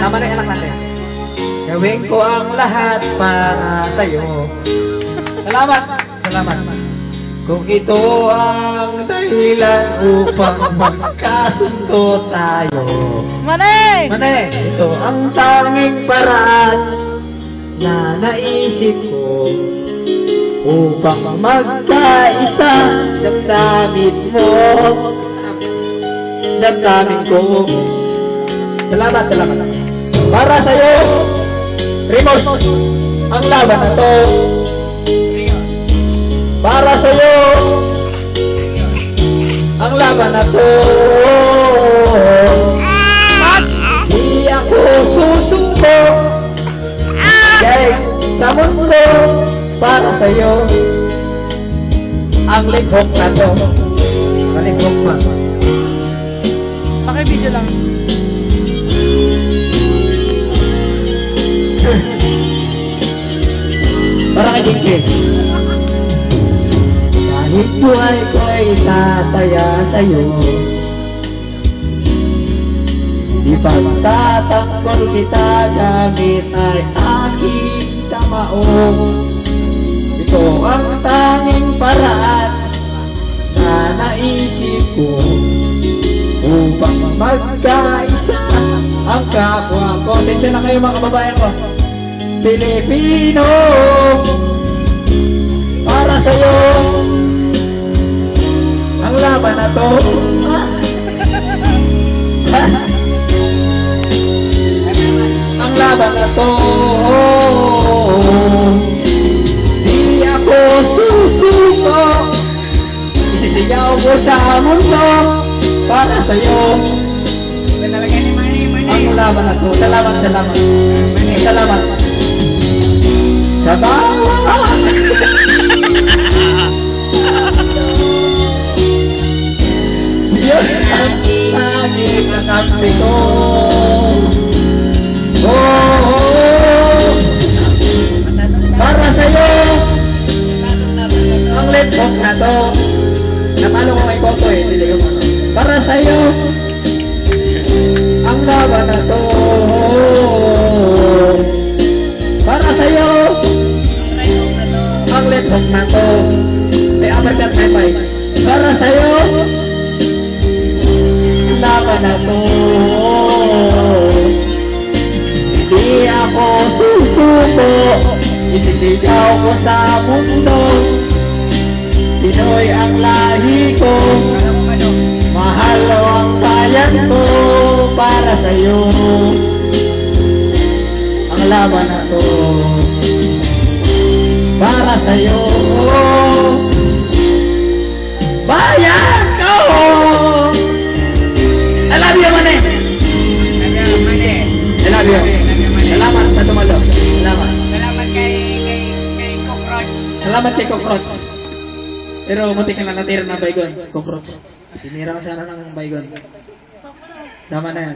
Tama na yung anak natin. Gawin ko ang lahat para sa'yo. Salamat. Salamat. Kung ito ang dahilan upang magkasundo tayo. Maneng! Maneng, ito ang tanging paraan na naisip ko upang magkaisa damdamin mo, damdamin ko. Salamat, salamat. Para sa'yo, Rimos, ang laban na to. Para sa'yo, ang laban na to. Di ako susuko kahit sa mundo. Para sa'yo, ang lighok na to. Malighok pa. Paki-video lang. Para kay Jinky. Kahit buhay ko'y tataya sa'yo, di pagtatanggol kita gamit ay aking kamao. Ito ang tanging paraan na naisip ko upang magkaisa ang kapwa ko. Tensya na kayo mga kababayan ko. Pilipino, para sa'yo ang laban na to. Ang laban na to. Di ako susuko, isisigaw ko sa mundo para sa'yo. Ang laban na to. Salamat, salamat. Salamat. Sa bawat yun ang laging kakampi ko. Para sa'yo ang letbok na to. Napalo ko may boto eh. Diligaw mo. Para sa'yo ang laban na to. Para sa'yo ang letbok na to. May uppercut may fight. Para sa'yo ang laban na to. Hindi ako susuko, isisigaw ko sa mundo. Pinoy ang lahi ko, mahal ang bayan ko. Para sa'yo ang laban na to. Para sa'yo bayan ko. I love you, Maneng. I love you. Salamat sa tumalo. Salamat. Salamat kay Cockroach. Salamat kay Cockroach. Pero muntik na lang natira ng baygon, Cockroach. Sinira ko sana ng baygon. Tama na yan.